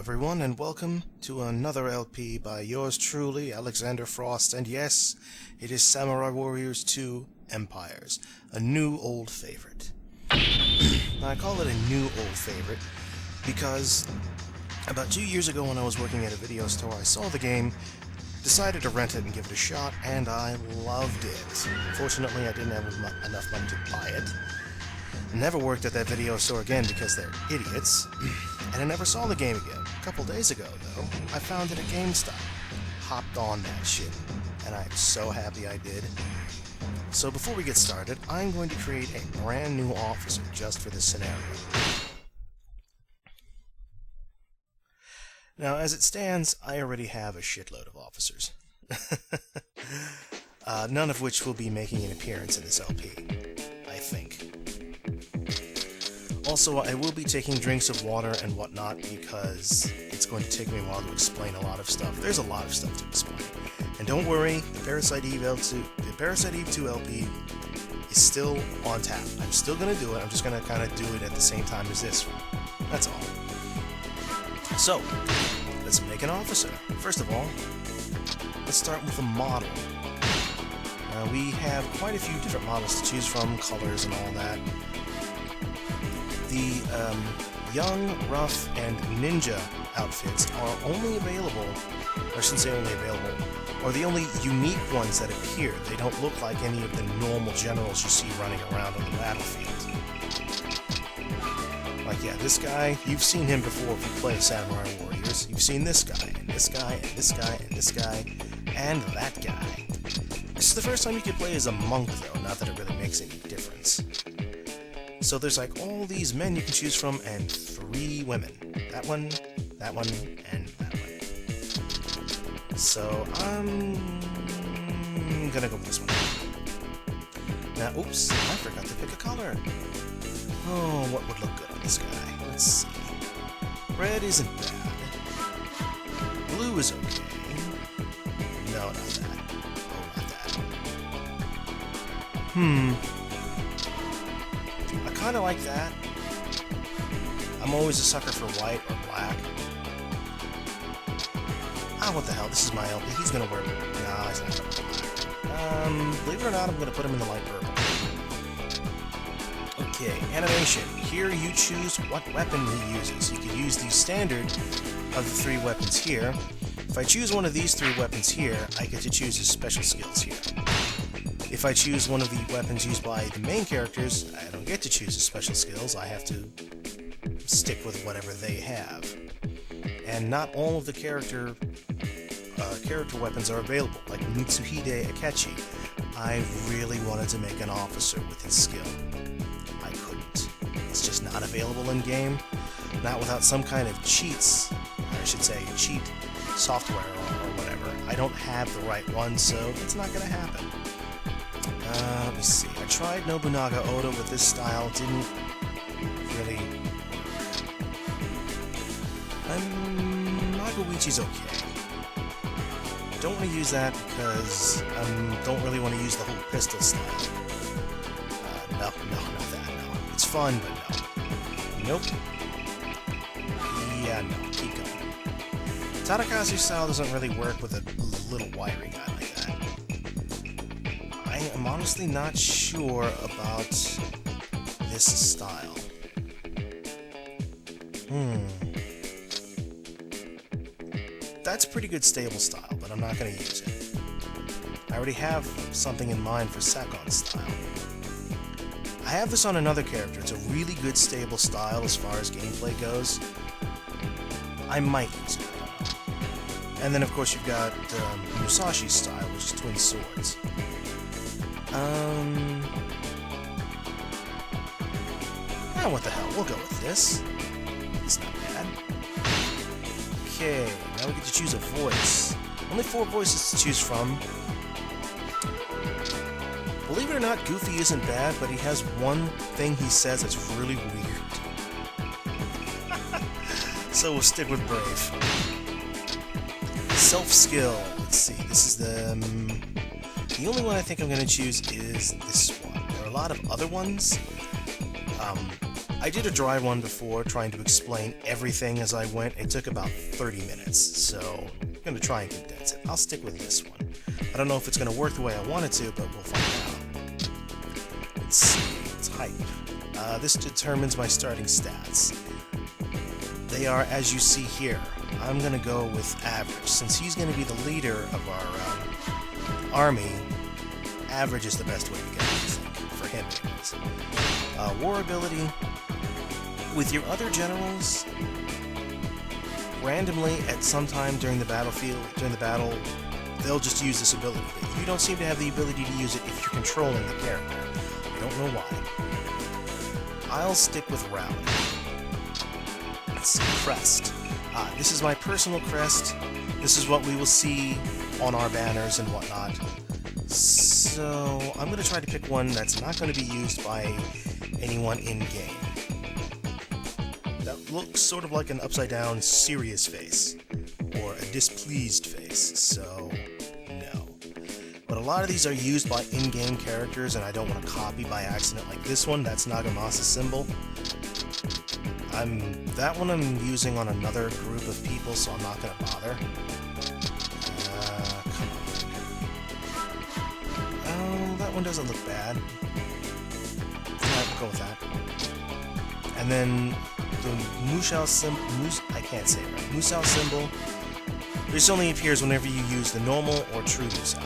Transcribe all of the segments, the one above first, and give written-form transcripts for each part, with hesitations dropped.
everyone, and welcome to another LP by yours truly, Alexander Frost, and yes, it is Samurai Warriors 2 Empires, a new old favorite. Now, I call it a new old favorite because about 2 years ago when I was working at a video store, I saw the game, decided to rent it and give it a shot, and I loved it. Unfortunately, I didn't have enough money to buy it. Never worked at that video store again because they're idiots, and I never saw the game again. A couple days ago, though, I found it at GameStop. Hopped on that shit, and I'm so happy I did. So before we get started, I'm going to create a brand new officer just for this scenario. Now, as it stands, I already have a shitload of officers. None of which will be making an appearance in this LP, I think. Also, I will be taking drinks of water and whatnot because it's going to take me a while to explain a lot of stuff. There's a lot of stuff to explain. And don't worry, the Parasite Eve 2 LP is still on tap. I'm still going to do it, I'm just going to kind of do it at the same time as this one. That's all. So, let's make an officer. First of all, let's start with a model. We have quite a few different models to choose from, colors and all that. The young, rough, and ninja outfits are only available, or shouldn't say only available, or the only unique ones that appear. They don't look like any of the normal generals you see running around on the battlefield. Like, yeah, this guy, you've seen him before if you play Samurai Warriors. You've seen this guy, and this guy, and this guy, and this guy, and that guy. This is the first time you can play as a monk, though, not that it really makes any difference. So there's like all these men you can choose from, and 3 women. That one, and that one. So I'm gonna go with this one. Now, oops, I forgot to pick a color. Oh, what would look good on this guy? Let's see. Red isn't bad. Blue is okay. No, not that. Oh, not that. I kind of like that. I'm always a sucker for white or black. Ah, what the hell? This is my LP. He's gonna wear. Nah, he's not gonna wear black. Believe it or not, I'm gonna put him in the light purple. Okay, animation. Here you choose what weapon he uses. You can use the standard of the 3 weapons here. If I choose one of these 3 weapons here, I get to choose his special skills here. If I choose one of the weapons used by the main characters, I don't get to choose his special skills. I have to stick with whatever they have. And not all of the character weapons are available, like Mitsuhide Akechi. I really wanted to make an officer with his skill. I couldn't. It's just not available in-game. Not without some kind of cheats, or I should say cheat software or whatever. I don't have the right one, so it's not going to happen. Let me see. I tried Nobunaga Oda with this style. Didn't really work. Nagoichi's okay. Don't want to use that because I don't really want to use the whole pistol style. No, not that. No, it's fun, but no. Nope. Yeah, no. Keep going. Tadakazu's style doesn't really work with a little wiry guy like that. I am honestly not sure about this style. That's pretty good stable style, but I'm not going to use it. I already have something in mind for Sekon's style. I have this on another character. It's a really good stable style as far as gameplay goes. I might use it. And then of course you've got Musashi's style, which is twin swords. What the hell? We'll go with this. It's not bad. Okay, now we get to choose a voice. Only 4 voices to choose from. Believe it or not, Goofy isn't bad, but he has one thing he says that's really weird. So we'll stick with Brave. Self-skill. Let's see, this is the only one I think I'm going to choose is this one. There are a lot of other ones. I did a dry one before, trying to explain everything as I went. It took about 30 minutes, so I'm going to try and condense it. I'll stick with this one. I don't know if it's going to work the way I want it to, but we'll find out. Let's see, type. This determines my starting stats. They are, as you see here. I'm going to go with average. Since he's going to be the leader of our army, average is the best way to go, I think, for him anyways. War ability. With your other generals, randomly at some time during the battlefield, they'll just use this ability. But you don't seem to have the ability to use it if you're controlling the character. I don't know why. I'll stick with rally. Let's see, crest. This is my personal crest. This is what we will see on our banners and whatnot. So I'm going to try to pick one that's not going to be used by anyone in-game. That looks sort of like an upside-down serious face, or a displeased face, so no. But a lot of these are used by in-game characters, and I don't want to copy by accident like this one. That's Nagamasa's symbol. That one I'm using on another group of people, so I'm not going to bother. Come on. Oh, that one doesn't look bad. I'll go with that. And then the Musou symbol, I can't say it right. Musou symbol. This only appears whenever you use the normal or true Musou.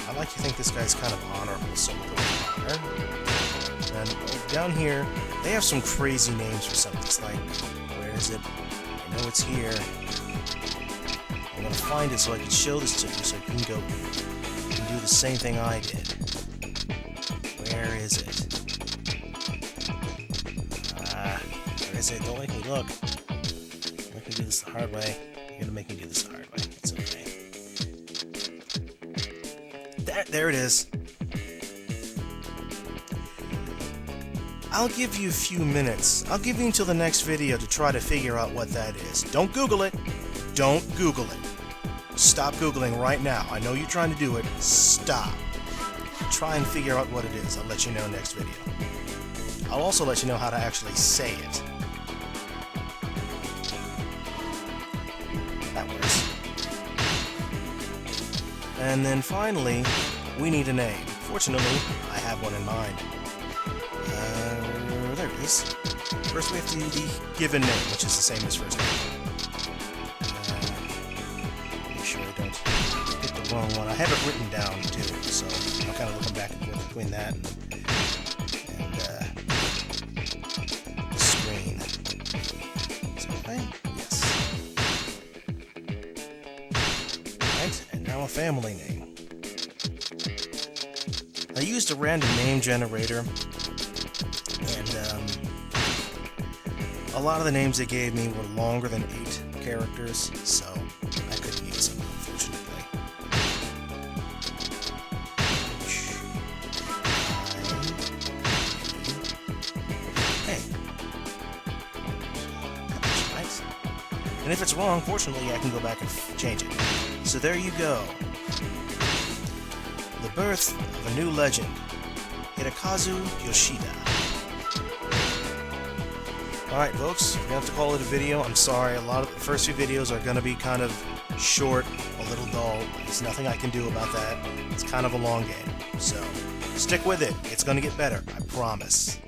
I like to think this guy's kind of honorable, so we'll go with honor. And down here, they have some crazy names for some of these, like, where is it? I know it's here. I'm gonna find it so I can show this to you, so you can do the same thing I did. Where is it? Where is it? Don't make me look. Make me do this the hard way. You're gonna make me do this the hard way. It's okay. There it is. I'll give you a few minutes. I'll give you until the next video to try to figure out what that is. Don't Google it. Don't Google it. Stop Googling right now. I know you're trying to do it. Stop. Try and figure out what it is. I'll let you know next video. I'll also let you know how to actually say it. That works. And then finally, we need a name. Fortunately, I have one in mind. There it is. First we have to do the given name, which is the same as first name. Make sure I don't hit the wrong one. I have it written down too, so I'm kind of looking back and forth between that and screen. Is that right? Yes. Right, and now a family name. I used a random name generator. A lot of the names they gave me were longer than 8 characters, so I couldn't use them, unfortunately. Hey. Nice. And if it's wrong, fortunately, I can go back and change it. So there you go. The birth of a new legend, Hirokazu Yoshida. Alright folks, we're going to have to call it a video. I'm sorry, a lot of the first few videos are going to be kind of short, a little dull. There's nothing I can do about that. It's kind of a long game. So, stick with it. It's going to get better, I promise.